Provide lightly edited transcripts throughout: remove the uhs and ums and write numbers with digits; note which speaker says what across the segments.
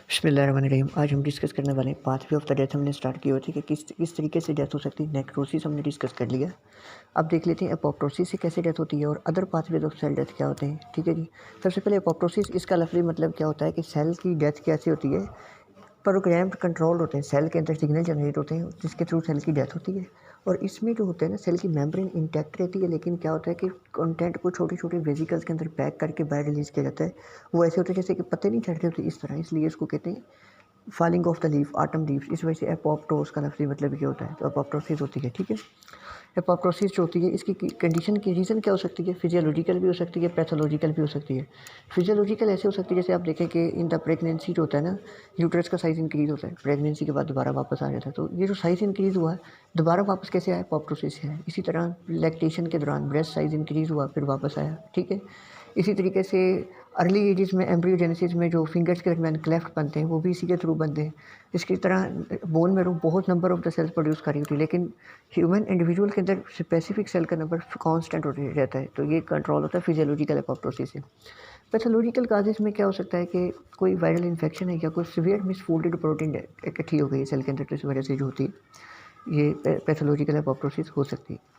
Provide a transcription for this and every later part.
Speaker 1: बिस्मिल्लाहिर्रहमानिर्रहीम। आज हम डिस्कस करने वाले हैं पाथवे ऑफ द डेथ। हमने स्टार्ट की होती है कि किस तरीके से डेथ हो सकती है। नेक्रोसिस हमने डिस्कस कर लिया। अब देख लेते हैं एपोप्टोसिस से कैसे डेथ होती है और other pathways of cell death क्या होते हैं। ठीक है जी। सबसे पहले एपोप्टोसिस, इसका लफ्ज़ी मतलब क्या होता है कि सेल की डेथ कैसे होती है। प्रोग्राम्ड कंट्रोल होते हैं, सेल के अंदर सिग्नल जनरेट होते हैं जिसके थ्रू सेल की डेथ होती है। और इसमें जो होता है ना, सेल की मेम्ब्रेन इंटैक्ट रहती है, लेकिन क्या होता है कि कंटेंट को छोटे छोटे वेजिकल्स के अंदर पैक करके बाहर रिलीज किया जाता है। वो ऐसे होते हैं जैसे कि पत्ते नहीं चढ़ते होते इस तरह, इसलिए इसको कहते हैं falling of the leaf, autumn leaves. इस वजह से एपोप्टोस का लफ्ज़ी मतलब ये होता है। तो एपोप्टोसिस होती है। ठीक है। एपोप्टोसिस जो होती है, इसकी कंडीशन की रीज़न क्या हो सकती है। फिजियोलॉजिकल भी हो सकती है, पैथोलॉजिकल भी हो सकती है। फिजियोलॉजिकल ऐसे हो सकती है जैसे आप देखें कि इन द प्रेगनेंसी जो होता है ना, यूट्रस का साइज़ इंक्रीज़ होता है, प्रेगनेंसी के बाद दोबारा वापस आ जाता है। तो ये जो साइज़ इंक्रीज़ हुआ है, दोबारा वापस कैसे आया, एपोप्टोसिस है। इसी तरह लैक्टेशन के दौरान ब्रेस्ट साइज़ इंक्रीज़ हुआ, फिर वापस आया। ठीक है। इसी तरीके से अर्ली एजेस में एम्ब्रियोजेनेसिस में जो फिंगर्स के दरमियान क्लेफ्ट बनते हैं, वो भी इसी के थ्रू बनते हैं। इसकी तरह बोन मैरो बहुत number of the sales produce कर रही होती है, लेकिन ह्यूमन इंडिविजुअल के अंदर स्पेसिफिक सेल का नंबर कांस्टेंट रहता है। तो ये कंट्रोल होता है फिजियोलॉजिकल एपोप्टोसिस से। पैथोलॉजिकल काजेस में क्या हो सकता है कि कोई वायरल इन्फेक्शन है या कोई सीवियर मिसफोल्डेड प्रोटीन इकट्ठी हो गई है सेल के अंदर, तो इस वजह से जो होती है ये पैथोलॉजिकल एपोप्टोसिस हो सकती है।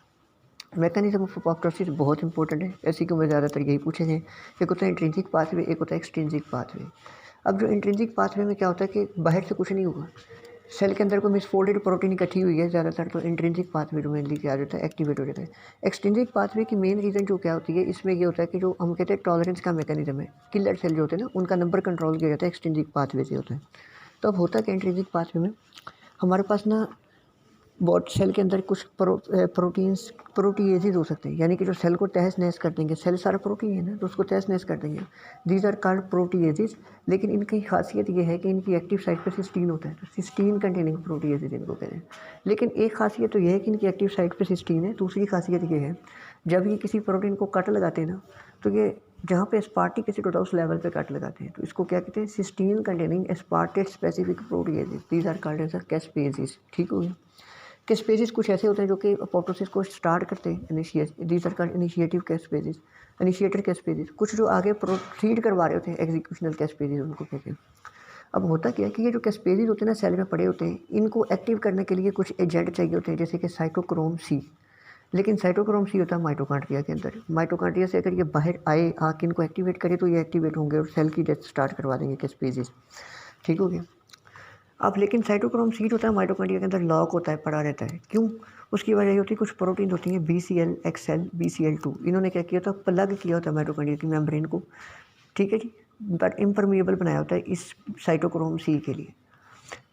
Speaker 1: मैकेनिज्म ऑफ एपोप्टोसिस बहुत इंपॉर्टेंट है, ऐसी कि मैं ज़्यादातर यही पूछे हैं। एक होता है इंट्रिंसिक पाथवे, एक होता है एक्सट्रिंसिक पाथवे। अब जो इंट्रिंसिक पाथवे में क्या होता है कि बाहर से कुछ नहीं होगा, सेल के अंदर कोई मिसफोल्डेड प्रोटीन इकट्ठी हुई है ज़्यादातर, तो इंट्रिंसिक पाथवे जो मेनली क्या होता है, एक्टिवेट हो जाता है। एक्सट्रिंसिक पाथवे की मेन रीज़न जो क्या होती है, इसमें ये होता है कि जो हम कहते हैं टॉलरेंस का मैकेनिज्म है, किलर सेल जो होते हैं ना, उनका नंबर कंट्रोल किया जाता है एक्सट्रिंसिक पाथवे से होता है। तो अब होता है कि इंट्रिंसिक पाथवे में हमारे पास ना बहुत सेल के अंदर कुछ प्रोटीन्स प्रोटीएजेज हो सकते हैं, यानी कि जो सेल को तहस नहस कर देंगे। सेल सारा प्रोटीन है ना, तो उसको तहस नहस कर देंगे। These are called proteases. लेकिन इनकी खासियत ये है कि इनकी एक्टिव साइट पे सिस्टीन होता है, तो सिस्टीन कंटेनिंग प्रोटीएजेज इनको कहते हैं। लेकिन एक खासियत तो ये है कि इनकी एक्टिव साइट पे सिस्टीन है। दूसरी खासियत ये है, जब ये किसी प्रोटीन को कट लगाते हैं ना, तो ये जहाँ पे एस्पार्टिक एसिड होता है उस लेवल पे कट लगाते हैं, तो इसको क्या कहते हैं, cysteine containing aspartate specific proteases. These are called as caspases. ठीक हो गया। कैस्पेजेस कुछ ऐसे होते हैं जो कि एपोप्टोसिस को स्टार्ट करते हैं, these are called initiative caspases, initiator caspases. कुछ जो आगे प्रोसीड करवा रहे होते हैं, एग्जीक्यूशनल कैस्पेजेस उनको कहते हैं। अब होता क्या है कि ये जो कैस्पेजेस होते हैं ना, सेल में पड़े होते हैं, इनको एक्टिव करने के लिए कुछ एजेंट चाहिए होते हैं, जैसे कि साइटोक्रोम सी। लेकिन साइटोक्रोम सी होता है माइटोकॉन्ड्रिया के अंदर। माइटोकॉन्ड्रिया से अगर ये बाहर आए, आके इनको एक्टिवेट करे, तो ये एक्टिवेट होंगे और सेल की डेथ स्टार्ट करवा देंगे कैस्पेजेस। ठीक हो गया। अब लेकिन साइटोक्रोम सी होता है माइटोकॉन्ड्रिया के अंदर लॉक होता है, पड़ा रहता है। क्यों? उसकी वजह ये होती है, कुछ प्रोटीन होती हैं BCL, XL, BCL2। इन्होंने क्या किया होता है, प्लग किया होता है माइटोकॉन्ड्रिया की मेम्ब्रेन को। ठीक है जी। बट इम्परमिएबल बनाया होता है इस साइटोक्रोम सी के लिए।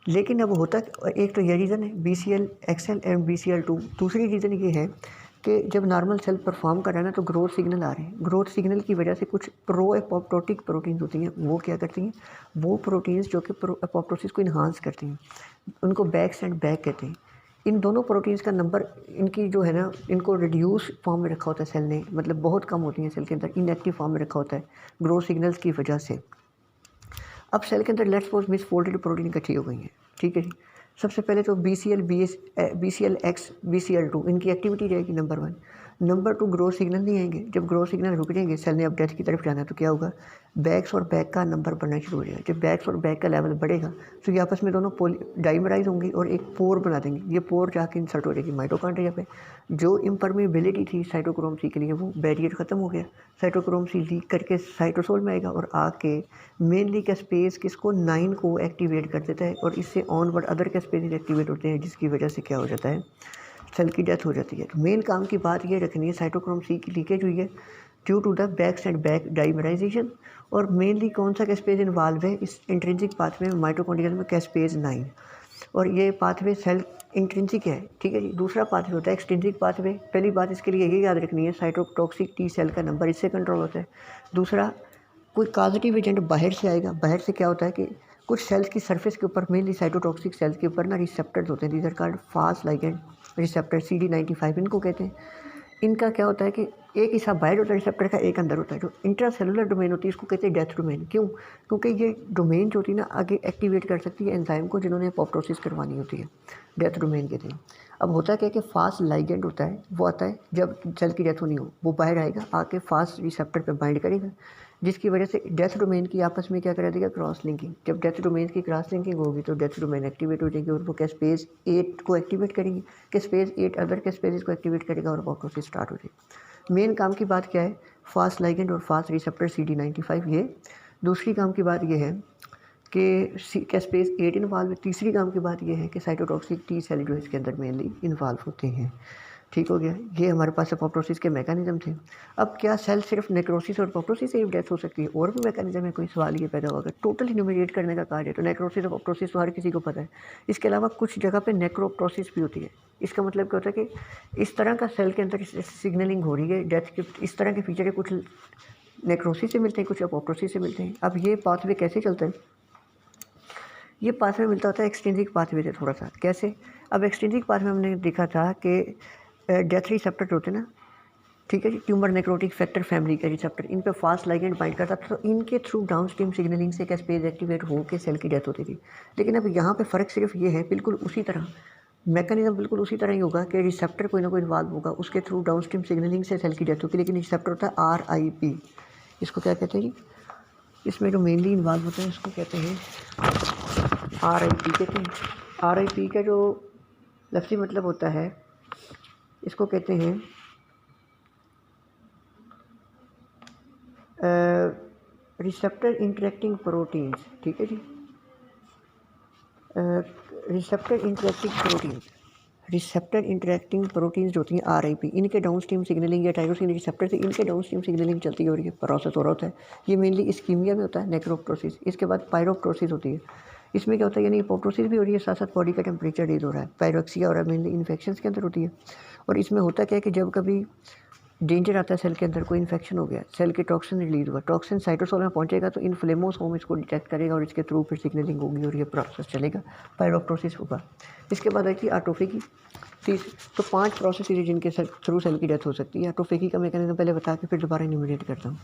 Speaker 1: लेकिन अब होता है, एक तो ये रीज़न है BCL, XL एंड BCL2। दूसरी रीज़न ये है कि जब नॉर्मल सेल परफॉर्म कर रहा है ना, तो ग्रोथ सिग्नल आ रहे हैं। ग्रोथ सिग्नल की वजह से कुछ प्रो एपोप्टोटिक प्रोटीन्स होती हैं, वो क्या करती हैं, वो प्रोटीन्स जो कि प्रो एपोप्टोसिस को इन्हांस करती हैं, उनको बैक्स एंड बैक कहते हैं। इन दोनों प्रोटीन्स का नंबर, इनकी जो है ना, इनको रिड्यूस फॉर्म में रखा होता है सेल ने, मतलब बहुत कम होती हैं सेल के अंदर, इनएक्टिव फॉर्म में रखा होता है ग्रोथ सिग्नल्स की वजह से। अब सेल के अंदर लेट्स सपोज मिसफोल्डेड प्रोटीन इकट्ठी हो गई हैं। ठीक है जी। सबसे पहले तो BCL, BCL X, BCL2, इनकी एक्टिविटी रहेगी नंबर 1। नंबर 2, ग्रोथ सिग्नल नहीं आएंगे। जब ग्रोथ सिग्नल रुक जाएंगे, सेल ने अब डेथ की तरफ जाना है, तो क्या होगा, बैक्स और बैक का नंबर बढ़ना शुरू हो जाएगा। जब बैक्स और बैक का लेवल बढ़ेगा, तो ये आपस में दोनों डाइमराइज होंगी और एक पोर बना देंगे। ये पोर जाके इंसर्ट हो जाएगी माइटोकॉन्ड्रिया पे। जो इम्परमेबिलिटी थी साइटोक्रोम सी के लिए, वो बैरियर ख़त्म हो गया। साइटोक्रोम सी लीक करके साइटोसोल में आएगा और आके मेनली कैस्पेज किसको, 9 को एक्टिवेट कर देता है, और इससे ऑनवर्ड अदर कैस्पेजेज एक्टिवेट होते हैं, जिसकी वजह से क्या हो जाता है, सेल की डेथ हो जाती है। तो मेन काम की बात ये रखनी है, साइटोक्रोम सी की लीकेज हुई है due to the Bax and Bak dimerization. और मेनली कौन सा कैस्पेज इन्वॉल्व है इस इंट्रिंसिक पाथवे में, माइटोकॉन्ड्रियल में कैस्पेज 9। और ये पाथवे सेल इंट्रिंसिक है। ठीक है जी। दूसरा पाथवे होता है एक्सट्रिंसिक पाथवे। पहली बात इसके लिए ये याद रखनी है, साइटोटॉक्सिक टी सेल का नंबर इससे कंट्रोल होता है। दूसरा, कोई पॉजिटिव एजेंट बाहर से आएगा। बाहर से क्या होता है कि कुछ सेल्स की सरफेस के ऊपर, मेनली साइटोटॉक्सिक सेल्स के ऊपर ना, रिसेप्टर्स होते हैं। These are called Fas ligand receptor, CD95 इनको कहते हैं। इनका क्या होता है कि एक हिस्सा बाहर होता है रिसेप्टर का, एक अंदर होता है। जो इंट्रासेलुलर डोमेन होती है, इसको कहते हैं डेथ डोमेन। क्यों? क्योंकि ये डोमेन जो होती है ना, आगे एक्टिवेट कर सकती है एंजाइम को, जिन्होंने एपोप्टोसिस करवानी होती है। डेथ डोमेन कहते हैं। अब होता क्या है कि फास्ट लाइगेंड होता है, वो आता है जब सेल की डेथ होनी हो, वो बाहर आएगा, आके फास्ट रिसेप्टर पे बाइंड करेगा। जिसकी वजह से डेथ डोमेन की आपस में क्या करा देगा, क्रॉस लिंकिंग। जब डेथ डोमेन की क्रॉस लिंकिंग होगी तो डेथ डोमेन एक्टिवेट हो जाएगी और वो क्या स्पेस 8 को एक्टिवेट करेगी, कि स्पेस 8 अदर के स्पेसिस को एक्टिवेट करेगा और अपोप्टोसिस स्टार्ट हो जाएगी। मेन काम की बात क्या है, फास्ट लाइगेंड और फास्ट रिसेप्टर CD95 ये। दूसरी काम की बात ये है कि क्या स्पेस 8 इन्वॉल्व है। तीसरी काम की बात ये है कि साइटोटॉक्सिक टी सेल जो इसके अंदर मेनली इन्वॉल्व होते हैं। ठीक हो गया, ये हमारे पास अपोप्टोसिस के मैकेनिज्म थे। अब क्या सेल सिर्फ नेक्रोसिस और अपोप्टोसिस से ही डेथ हो सकती है, और भी मैकेनिज्म है? कोई सवाल ये पैदा होगा। टोटल इन्यूमरेट करने का कार्य है तो नेक्रोसिस अपोप्टोसिस तो हर किसी को पता है। इसके अलावा कुछ जगह पे नेक्रोप्टोसिस भी होती है। इसका मतलब क्या होता है कि इस तरह का सेल के अंदर सिग्नलिंग हो रही है डेथ के, इस तरह के फीचर है, कुछ नेक्रोसिस से मिलते हैं, कुछ अपोप्टोसिस से मिलते हैं। अब ये पाथवे कैसे चलता है, ये पाथवे मिलता होता है एक्सट्रिंसिक पाथवे से थोड़ा सा। कैसे? अब एक्सट्रिंसिक पाथवे हमने देखा था कि डेथ रिसेप्टर होते हैं ना, ठीक है जी, ट्यूमर नेक्रोटिक फैक्टर फैमिली के रिसेप्टर, इन पे फास्ट लाइगेंड बाइंड करता था, तो इनके थ्रू डाउनस्ट्रीम सिग्नलिंग से क्या स्पेस एक्टिवेट होकर सेल की डेथ होती थी। लेकिन अब यहाँ पे फ़र्क सिर्फ ये है, बिल्कुल उसी तरह मैकेनिज्म बिल्कुल उसी तरह ही होगा कि रिसेप्टर कोई ना कोई इन्वॉल्व होगा, उसके थ्रू डाउनस्ट्रीम सिग्नलिंग से सेल की डेथ होगी। लेकिन रिसेप्टर होता है RIP, इसको क्या कहते हैं जी, इसमें जो मेनली इन्वॉल्व होते हैं उसको कहते हैं RIP कहते हैं। RIP का जो लफ्ज़ी मतलब होता है, इसको कहते हैं रिसेप्टर इंटरेक्टिंग प्रोटीन्स। ठीक है जी, receptor interacting proteins, receptor interacting proteins जो होती हैं RIP, इनके डाउनस्ट्रीम सिग्नलिंग या टायरोसिन रिसेप्टर से इनके डाउनस्ट्रीम सिग्नलिंग चलती है और ये प्रोसेस हो रहा होता है। ये मेनली इस्कीमिया में होता है, नेक्रोप्टोसिस। इसके बाद पायरोप्टोसिस होती है। इसमें क्या होता है, यानी अपोप्टोसिस भी हो रही है, साथ साथ बॉडी का टेम्परेचर रेज हो रहा है। पायरोक्सिया और मेनली इन्फेक्शन के अंदर होती है। और इसमें होता क्या है कि जब कभी डेंजर आता है सेल के अंदर, कोई इन्फेक्शन हो गया, सेल के टॉक्सिन रिलीज हुआ, टॉक्सिन साइटोसोल में पहुंचेगा तो इन्फ्लेमोसोम इसको डिटेक्ट करेगा और इसके थ्रू फिर सिग्नलिंग होगी और ये प्रोसेस चलेगा, पायरोप्टोसिस होगा। इसके बाद आती है ऑटोफेगी। तो 5 प्रोसेस है जिनके थ्रू सेल की डेथ हो सकती है। ऑटोफेगी का मैकेनिज्म पहले बता के फिर दोबारा इन्यूमरेट करता हूँ।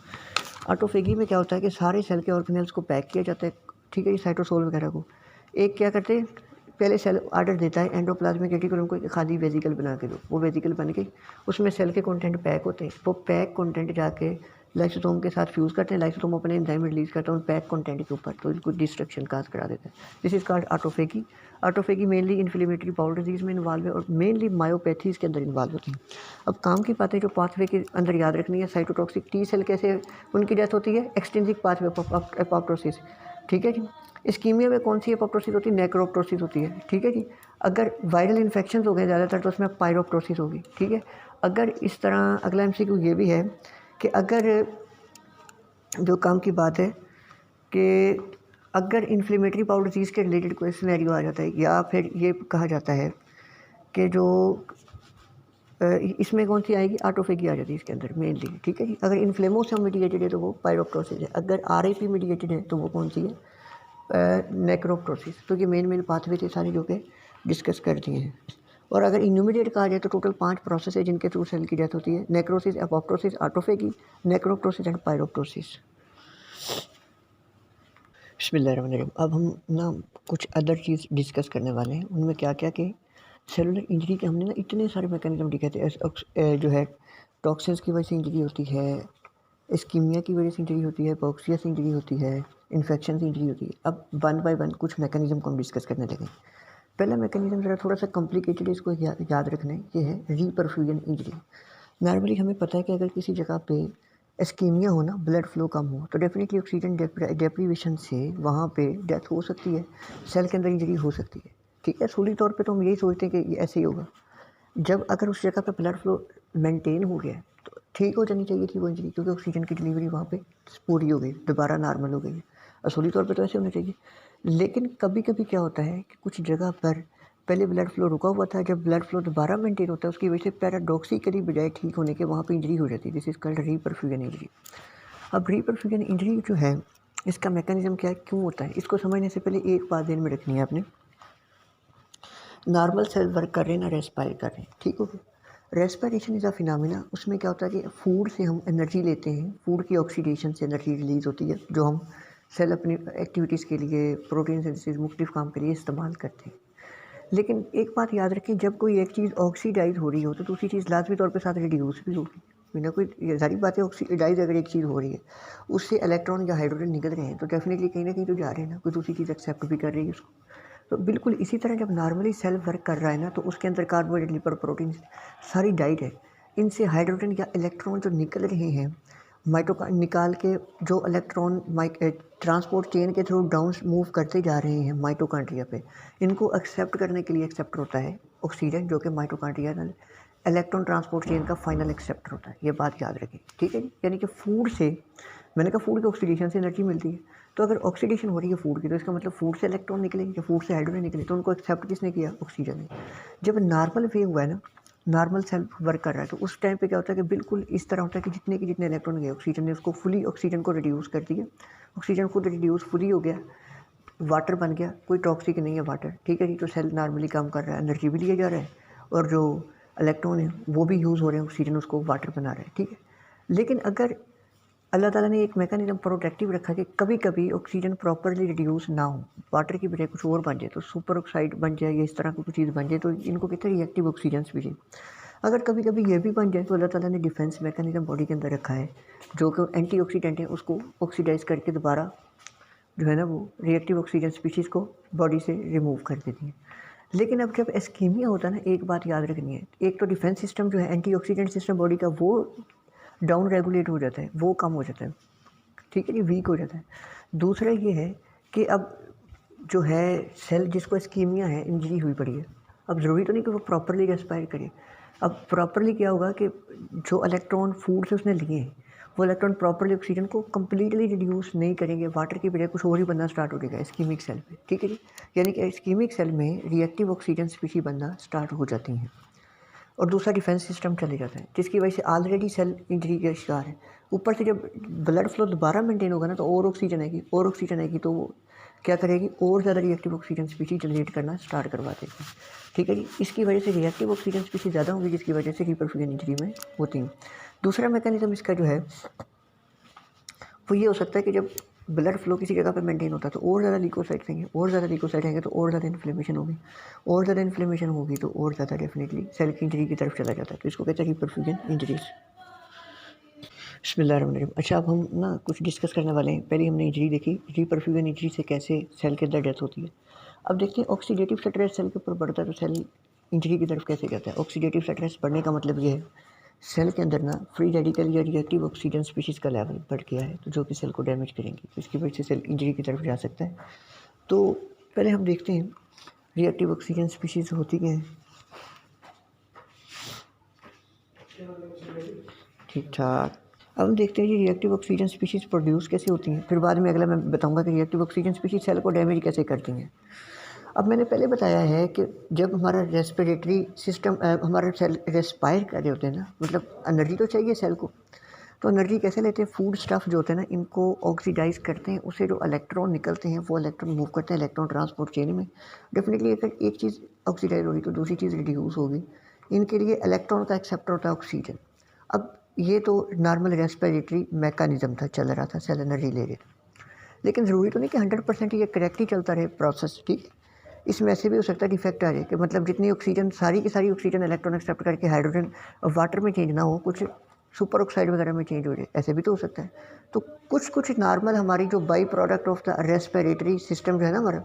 Speaker 1: ऑटोफेगी में क्या होता है कि सारे सेल के ऑर्गेनेल्स को पैक किया जाता है, ठीक है ये साइटोसोल वगैरह को। एक क्या करते हैं, पहले सेल आर्डर देता है एंडोप्लाज्मिक रेटिकुलम को खाली वेजिकल बना के दो, वो वेजिकल बन के उसमें सेल के कंटेंट पैक होते हैं। वो पैक कंटेंट जाके लाइसोसोम के साथ फ्यूज़ करते हैं, लाइसोसोम अपने एंजाइम रिलीज करता है उन पैक कंटेंट के ऊपर, तो इनको डिस्ट्रक्शन काज करा देता है। This is called autophagy. Autophagy mainly inflammatory bowel disease में इन्वॉल्व है और मेनली मायोपैथीज़ के अंदर इन्वॉल्व होती हैं। अब काम की बातें जो पाथवे के अंदर याद रखनी है, साइटोटॉक्सिक टी सेल कैसे उनकी डेथ होती है, एक्सट्रिंसिक पाथवे अपोप्टोसिस। ठीक है जी, इस्कीमिया में कौन सी अपोप्टोसिस होती है, नेक्रोप्टोसिस होती है। ठीक है जी, अगर वायरल इन्फेक्शन हो गए ज़्यादातर तो उसमें पायरोप्टोसिस होगी। ठीक है, अगर इस तरह अगला MCQ ये भी है कि अगर जो काम की बात है कि अगर इन्फ्लेमेटरी बाउल डिजीज़ के रिलेटेड कोई सिनेरियो आ जाता है, या फिर ये कहा जाता है कि जो इसमें कौन सी आएगी, ऑटोफेगी आ जाती है इसके अंदर मेनली। ठीक है जी, अगर इन्फ्लेमोसम मीडिएटेड है तो वो पायरोप्टोसिस है, अगर RIP मीडिएटेड है तो वो कौन सी है, नेक्रोप्टोसिस। तो ये मेन पाथवे थे सारे जो कि डिस्कस कर दिए हैं। और अगर इन्यूमरेट कहा जाए तो टोटल 5 प्रोसेस है जिनके थ्रू सेल की डेथ होती है, नेक्रोसिस, अपोप्टोसिस, ऑटोफेगी, नेक्रोप्टोसिस एंड पायरोप्टोसिस। बिस्मिल्लाहिर्रहमानिर्रहीम। अब हम ना कुछ अदर चीज़ डिस्कस करने वाले हैं, उनमें क्या क्या कि सेलुलर इंजरी के हमने ना इतने सारे मैकेनिज्म दिखे थे। जो है टॉक्सिन्स की वजह से इंजरी होती है, इस्कीमिया की वजह से इंजरी होती है, बॉक्सिया से इंजरी होती है, इन्फेक्शन से इंजरी होती है। अब 1 बाय 1 कुछ मैकेनिज्म को हम डिस्कस करने लगे। पहला मैकेनिज्म ज़रा थोड़ा सा कॉम्प्लिकेटेड है, इसको याद रखना है, ये है रीपरफ्यूजन इंजरी। नॉर्मली हमें पता है कि अगर किसी जगह पे इस्कीमिया हो ना, ब्लड फ्लो कम हो, तो डेफिनेटली ऑक्सीजन डेप्रीवेशन से वहाँ पे डेथ हो सकती है, सेल के अंदर इंजरी हो सकती है। ठीक है, सूली तौर पे तो हम यही सोचते हैं कि ये ऐसे ही होगा। जब अगर उस जगह पे ब्लड फ्लो मेंटेन हो गया तो ठीक हो जानी चाहिए थी वो इंजरी, क्योंकि ऑक्सीजन की डिलीवरी वहाँ पे पूरी हो गई, दोबारा नॉर्मल हो गई है। असूली तौर पे तो ऐसे होना चाहिए। लेकिन कभी कभी क्या होता है कि कुछ जगह पर पहले ब्लड फ्लो रुका हुआ था, जब ब्लड फ्लो दोबारा मेंटेन होता है उसकी वजह से पैराडॉक्सिकली बजाय ठीक होने के वहाँ पे इंजरी हो जाती है। This is called reperfusion injury. अब रीपरफ्यूजन इंजरी जो है, इसका मैकेनिज्म क्या है, क्यों होता है, इसको समझने से पहले एक बात ध्यान में रखनी है आपने। नॉर्मल सेल वर्क कर रहे हैं ना, रेस्पायर कर रहे हैं, ठीक हो गया। Respiration is a phenomena. उसमें क्या होता है कि फूड से हम एनर्जी लेते हैं, फूड की ऑक्सीडेशन से एनर्जी रिलीज़ होती है, जो हम सेल अपनी एक्टिविटीज़ के लिए, प्रोटीन सिंथेसिस, मुख्तलिफ काम के लिए इस्तेमाल करते हैं। लेकिन एक बात याद रखें, जब कोई एक चीज़ ऑक्सीडाइज हो रही हो तो दूसरी चीज़ लाजमी तौर पे साथ रिड्यूस भी होगी। बिना कोई, ये सारी बातें ऑक्सीडाइज अगर एक चीज़ हो रही है उससे इलेक्ट्रॉन या हाइड्रोजन निकल रहे हैं तो डेफिनेटली कहीं ना कहीं तो जा रहे हैं ना, कोई दूसरी चीज़ एक्सेप्ट भी कर रही है उसको। तो बिल्कुल इसी तरह जब नॉर्मली सेल वर्क कर रहा है ना तो उसके अंदर कार्बोहाइड्रेट, लिपिड, प्रोटीन सारी डाइट है, इनसे हाइड्रोजन या इलेक्ट्रॉन जो निकल रहे हैं निकाल के जो इलेक्ट्रॉन ट्रांसपोर्ट चेन के थ्रू डाउन मूव करते जा रहे हैं माइटोकॉन्ड्रिया पे, इनको एक्सेप्ट करने के लिए एक्सेप्टर होता है ऑक्सीजन, जो कि माइटोकॉन्ड्रिया इलेक्ट्रॉन ट्रांसपोर्ट चेन का फाइनल एक्सेप्टर होता है। ये बात याद रखें, ठीक है जी। यानी कि फूड से, मैंने कहा फूड के ऑक्सीडेशन से एनर्जी मिलती है, तो अगर ऑक्सीडेशन हो रही है फूड की तो इसका मतलब फूड से इलेक्ट्रॉन निकले या फूड से हाइड्रोजन निकले, तो उनको एक्सेप्ट किसने किया? ऑक्सीजन ने। जब नॉर्मल वे हुआ है ना, नॉर्मल सेल वर्क कर रहा है, तो उस टाइम पे क्या होता है कि बिल्कुल इस तरह होता है कि जितने इलेक्ट्रॉन गए ऑक्सीजन ने उसको फुली, ऑक्सीजन को रिड्यूस कर दिया, ऑक्सीजन खुद रिड्यूस फुली हो गया, वाटर बन गया, कोई टॉक्सिक नहीं है वाटर, ठीक है जी। तो सेल नॉर्मली काम कर रहा है, एनर्जी भी लिया जा रहा है और जो इलेक्ट्रॉन है वो भी यूज़ हो रहे हैं, ऑक्सीजन उसको वाटर बना रहा है, ठीक है। लेकिन अगर अल्लाह ताला ने एक मैकेनिज्म प्रोटेक्टिव रखा कि कभी कभी ऑक्सीजन प्रॉपरली रिड्यूस ना हो, वाटर की बजाय कुछ और बन जाए, तो सुपर ऑक्साइड बन जाए या इस तरह की कुछ चीज़ बन जाए, तो इनको कहते हैं रिएक्टिव ऑक्सीजन स्पीशीज। अगर कभी कभी ये भी बन जाए तो अल्लाह ताला ने डिफेंस मैकेनिज्म बॉडी के अंदर रखा है, जो कि एंटीऑक्सीडेंट है, उसको ऑक्सीडाइज करके दोबारा जो है ना वो रिएक्टिव ऑक्सीजन स्पीशीज़ को बॉडी से रिमूव कर देती है। लेकिन अब जब एस्कीमिया होता है ना, एक बात याद रखनी है, एक तो डिफेंस सिस्टम जो है, एंटीऑक्सीडेंट सिस्टम बॉडी का, वो डाउन रेगुलेट हो जाता है, वो कम हो जाता है, ठीक है जी, वीक हो जाता है। दूसरा ये है कि अब जो है सेल जिसको एस्कीमिया है, इंजरी हुई पड़ी है, अब ज़रूरी तो नहीं कि वो प्रॉपरली रेस्पायर करे। अब प्रॉपरली क्या होगा कि जो इलेक्ट्रॉन फूड से उसने लिए हैं वो इलेक्ट्रॉन प्रॉपरली ऑक्सीजन को कम्प्लीटली रिड्यूस नहीं करेंगे, वाटर की बजाय कुछ और ही बनना स्टार्ट हो जाएगा इस्कीमिक सेल पे, ठीक है जी। यानी कि इस्कीमिक सेल में रिएक्टिव ऑक्सीजन स्पीशी बनना स्टार्ट हो जाती हैं और दूसरा डिफेंस सिस्टम चले जाता है, जिसकी वजह से ऑलरेडी सेल इंजरी का शिकार है। ऊपर से जब ब्लड फ्लो दोबारा मेंटेन होगा ना, तो और ऑक्सीजन आएगी तो वो क्या करेगी, और ज़्यादा रिएक्टिव ऑक्सीजन स्पीशी जनरेट करना स्टार्ट करवा देगी, ठीक है जी। इसकी वजह से रिएक्टिव ऑक्सीजन स्पीशी ज़्यादा होगी, जिसकी वजह से रिपरफ्यूजन इंजरी में होती है। दूसरा मैकेनिज्म इसका जो है वो ये हो सकता है कि जब ब्लड फ्लो किसी जगह पे मेंटेन होता है तो और ज़्यादा ल्यूकोसाइट्स आएंगे, और ज़्यादा ल्यूकोसाइट आएंगे तो और ज़्यादा इन्फ्लेमेशन होगी, और ज़्यादा इन्फ्लेमेशन होगी तो और ज़्यादा डेफिनेटली सेल की इंजरी की तरफ चला जाता है, तो इसको कहते हैं रिपरफ्यूजन इंजरीज। बिस्मिल्लाहिर्रहमानिर्रहीम। अच्छा, अब हम ना कुछ डिस्कस करने वाले हैं। पहले हमने इंजरी देखी, रिपरफ्यूजन इंजरी से कैसे सेल के अंदर डेथ होती है। अब देखते हैं ऑक्सीडेटिव स्ट्रेस सेल के ऊपर बढ़ता है तो सेल इंजरी की तरफ कैसे जाता है। ऑक्सीडेटिव स्ट्रेस बढ़ने का मतलब ये है सेल के अंदर ना फ्री रेडिकल या रिएक्टिव ऑक्सीजन स्पीशीज़ का लेवल बढ़ गया है, तो जो कि सेल को डैमेज करेंगे, तो इसकी वजह से सेल इंजरी की तरफ जा सकता है। तो पहले हम देखते हैं रिएक्टिव ऑक्सीजन स्पीशीज़ होती क्या है। ठीक ठाक। अब हम देखते हैं कि रिएक्टिव ऑक्सीजन स्पीशीज़ प्रोड्यूस कैसे होती हैं, फिर बाद में अगला मैं बताऊंगा कि रिएक्टिव ऑक्सीजन स्पीशीज़ सेल को डैमेज कैसे करती हैं। अब मैंने पहले बताया है कि जब हमारा रेस्पिरेटरी सिस्टम, हमारे सेल रेस्पायर कर रहे होते हैं ना, मतलब एनर्जी तो चाहिए सेल को, तो एनर्जी कैसे लेते हैं, फूड स्टफ जो होते हैं ना, इनको ऑक्सीडाइज करते हैं, उससे जो इलेक्ट्रॉन निकलते हैं वो इलेक्ट्रॉन मूव करते हैं इलेक्ट्रॉन ट्रांसपोर्ट चेन में। डेफिनेटली अगर एक चीज़ ऑक्सीडाइज होगी तो दूसरी चीज़ रिड्यूस होगी, इनके लिए इलेक्ट्रॉन का एक्सेप्टर होता है ऑक्सीजन। अब ये तो नॉर्मल रेस्पिरेटरी मैकेनिज्म था, चल रहा था, सेल एनर्जी ले रहे थे, लेकिन ज़रूरी तो नहीं कि 100% ये करेक्टली चलता रहे प्रोसेस, ठीक। इसमें ऐसे भी हो सकता है डिफेक्ट आ जाए कि मतलब जितनी ऑक्सीजन, सारी की सारी ऑक्सीजन इलेक्ट्रॉन एक्सेप्ट करके हाइड्रोजन वाटर में चेंज ना हो, कुछ सुपर ऑक्साइड वगैरह में चेंज हो जाए, ऐसे भी तो हो सकता है। तो कुछ नॉर्मल हमारी जो by product of the respiratory system जो है ना,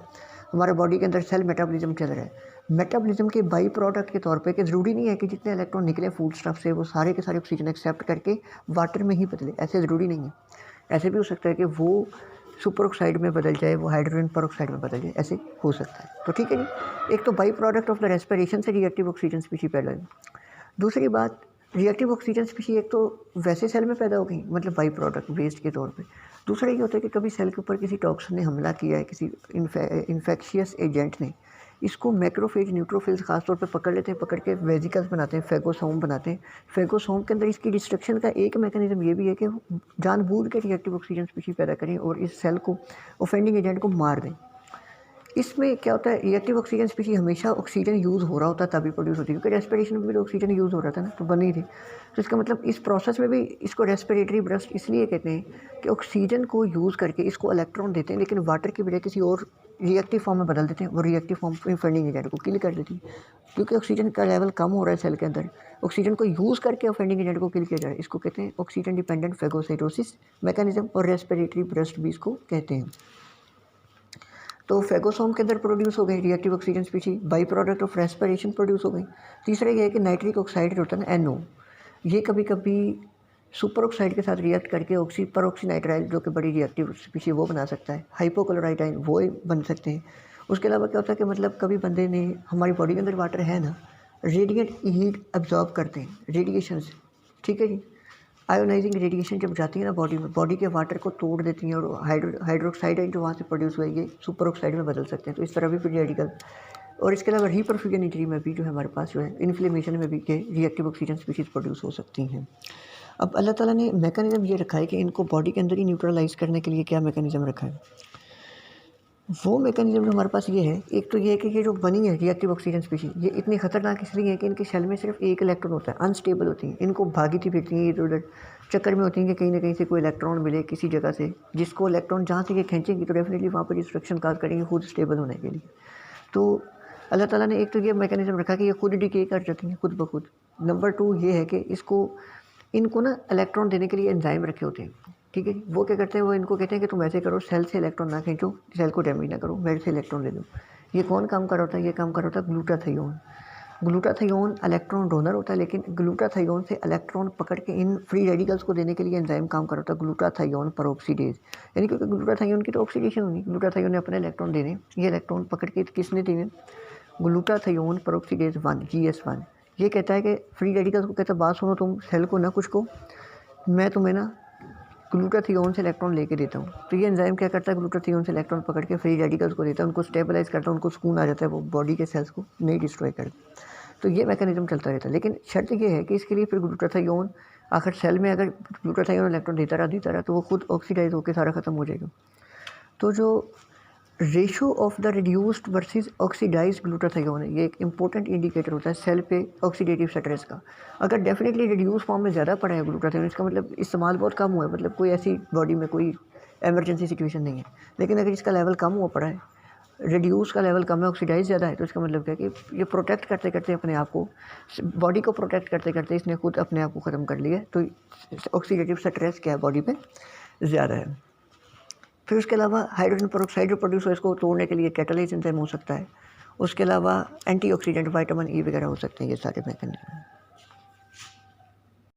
Speaker 1: हमारे बॉडी के अंदर सेल मेटाबॉलिज्म चल रहा है, मेटाबॉलिज्म के बाई प्रोडक्ट के तौर पे कि ज़रूरी नहीं है कि जितने इलेक्ट्रॉन निकले फूड स्टफ से वो सारे के सारे ऑक्सीजन एक्सेप्ट करके वाटर में ही बदले, ऐसे ज़रूरी नहीं है। ऐसे भी हो सकता है कि वो सुपर ऑक्साइड में बदल जाए, वो हाइड्रोजन पर ऑक्साइड में बदल जाए, ऐसे हो सकता है। तो ठीक है जी, एक तो by product of the respiration से रिएक्टिव ऑक्सीजन स्पीशी पैदा हुई। दूसरी बात, रिएक्टिव ऑक्सीजन स्पीशी एक तो वैसे सेल में पैदा हो गई, मतलब बाई प्रोडक्ट वेस्ट के तौर पे। दूसरा ये होता है कि कभी सेल के ऊपर किसी टॉक्सिन ने हमला किया है, किसी इन्फेक्शियस एजेंट ने, इसको मैक्रोफेज न्यूट्रोफिल्स खासतौर पे पकड़ लेते हैं, पकड़ के वेजिकल्स बनाते हैं, फेगोसोम बनाते हैं। फेगोसोम के अंदर इसकी डिस्ट्रक्शन का एक मैकेनिज्म ये भी है कि जानबूझ के रिएक्टिव ऑक्सीजन स्पीशी पैदा करें और इस सेल को, ऑफेंडिंग एजेंट को मार दें। इसमें क्या होता है, रिएक्टिव ऑक्सीजन स्पीशीज हमेशा ऑक्सीजन यूज़ हो रहा होता है तभी प्रोड्यूस होती है, क्योंकि रेस्पिरेशन में भी तो ऑक्सीजन यूज़ हो रहा था ना, तो बनी थी। तो इसका मतलब इस प्रोसेस में भी इसको रेस्पिरेटरी बर्स्ट इसलिए कहते हैं कि ऑक्सीजन को यूज़ करके इसको इलेक्ट्रॉन देते हैं, लेकिन वाटर की बजाय किसी और रिएक्टिव फॉर्म में बदल देते हैं, वो रिएक्टिव फॉर्म फंडिंग एजेंट को किल कर देती है, क्योंकि ऑक्सीजन का लेवल कम हो रहा है सेल के अंदर, ऑक्सीजन को यूज़ करके फंडिंग एजेंट को किल किया जा रहा है। इसको कहते हैं ऑक्सीजन डिपेंडेंट फेगोसाइटोसिस मैकेनिज्म, और रेस्पिरेटरी बर्स्ट भी इसको कहते हैं। तो फेगोसोम के अंदर प्रोड्यूस हो गई reactive oxygen species, by product of respiration produce हो गई। तीसरा ये है कि नाइट्रिक ऑक्साइड होता है ना, NO, ये कभी कभी सुपर ऑक्साइड के साथ रिएक्ट करके पर ऑक्सीनाइट्राइल जो कि बड़ी रिएक्टिव स्पीशीज वो बना सकता है, हाइपोक्लोराइड आयन वो बन सकते हैं। उसके अलावा क्या होता है कि मतलब कभी बंदे ने, हमारी बॉडी के अंदर वाटर है ना, रेडिएंट हीट अब्जॉर्ब करते हैं, रेडिएशन से, ठीक है जी। आयोनाइजिंग रेडिएशन जब जाती है ना बॉडी में, बॉडी के वाटर को तोड़ देती हैं, और हाइड्रोक्साइड जो वहाँ से प्रोड्यूस हुए ये सुपर ऑक्साइड में बदल सकते हैं। तो इस तरह भी फ्री रेडिकल, और इसके अलावा रीपरफ्यूजन इंजरी में भी जो है हमारे पास जो है इन्फ्लेमेशन में भी ये रिएक्टिव ऑक्सीजन स्पीशीज प्रोड्यूस हो सकती हैं। अब अल्लाह ताला ने मैकेनिज़्म ये रखा है कि इनको बॉडी के अंदर ही न्यूट्रलाइज करने के लिए क्या मैकेनिज़्म रखा है। वो मैकेनिज़्म जो हमारे पास ये है, एक तो ये है कि ये जो बनी है रिएक्टिव ऑक्सीजन स्पीशीज, ये इतनी खतरनाक इसलिए है कि इनके सेल में सिर्फ एक इलेक्ट्रॉन होता है, अनस्टेबल होती हैं, इनको भागी थी फिरती हैं इधर उधर, चक्कर में होती हैं कि कहीं ना कहीं से कोई इलेक्ट्रॉन मिले किसी जगह से, जिसको इलेक्ट्रॉन जहाँ से ये खींचेंगी तो डेफिनेटली वहाँ पर डिस्ट्रक्शन काज करेंगे खुद स्टेबल होने के लिए। तो अल्लाह ताला ने एक तो ये मैकेनिज़्म रखा कि ये खुद डिके कर जाती हैं खुद ब खुद। नंबर 2 ये है कि इनको ना इलेक्ट्रॉन देने के लिए एंजाइम रखे होते हैं, ठीक है। वो क्या करते हैं, वो इनको कहते हैं कि तुम ऐसे करो, सेल से इलेक्ट्रॉन ना खींचो, सेल को डैमेज ना करो, मेरे से इलेक्ट्रॉन ले लो। ये कौन काम कर होता है, ये काम कर होता है ग्लूटाथियोन। ग्लूटाथियोन इलेक्ट्रॉन डोनर होता है, लेकिन ग्लूटाथियोन से इलेक्ट्रॉन पकड़ के इन फ्री रेडिकल्स को देने के लिए एंजाइम काम कर होता है ग्लूटाथियोन पेरोक्सीडेज। यानी क्योंकि ग्लूटाथियोन की तो ऑक्सीडेशन होनी, ग्लूटाथियोन ने अपने इलेक्ट्रॉन देने, ये इलेक्ट्रॉन पकड़ के किसने देने, ग्लूटाथियोन पेरोक्सीडेज 1 GS1। ये कहता है कि फ्री रेडिकल्स को कहता है बात सुनो तुम सेल को ना, कुछ को मैं तुम्हें ना ग्लूटाथियोन से इलेक्ट्रॉन लेके देता हूँ। तो ये एंजाइम क्या करता है, ग्लूटाथियोन से इलेक्ट्रॉन पकड़ के फ्री रेडिकल्स को देता है, उनको स्टेबलाइज करता है, उनको सुकून आ जाता है, वो बॉडी के सेल्स को नहीं डिस्ट्रॉय करता। तो ये मैकेनिज्म चलता रहता है, लेकिन शर्त ये है कि इसके लिए फिर ग्लूटाथियोन आखिर सेल में अगर ग्लूटाथियोन इलेक्ट्रॉन देता रहा तो वो खुद ऑक्सीडाइज होकर सारा खत्म हो जाएगा। तो जो ratio of the reduced versus oxidized glutathione है, ये एक इंपॉर्टेंट इंडिकेटर होता है सेल पे ऑक्सीडेटिव स्ट्रेस का। अगर डेफिनेटली रिड्यूस फॉर्म में ज़्यादा पड़ा है ग्लूटाथियोन, इसका मतलब इस्तेमाल बहुत कम हुआ है, मतलब कोई ऐसी बॉडी में कोई एमरजेंसी सिचुएशन नहीं है। लेकिन अगर इसका लेवल कम हुआ पड़ा है, रिड्यूस का लेवल कम है, ऑक्सीडाइज ज़्यादा है, तो इसका मतलब क्या है कि ये प्रोटेक्ट करते करते अपने आप को, बॉडी को प्रोटेक्ट करते करते इसने खुद अपने आप को ख़त्म कर लिया। तो ऑक्सीडेटिव स्ट्रेस क्या है बॉडी पे ज़्यादा है। फिर उसके अलावा हाइड्रोजन पेरोक्साइड जो प्रोड्यूस हो, इसको तोड़ने के लिए कैटालाइज एंजाइम हो सकता है। उसके अलावा एंटीऑक्सीडेंट विटामिन E वगैरह हो सकते हैं, ये सारे मैकेनिज्म।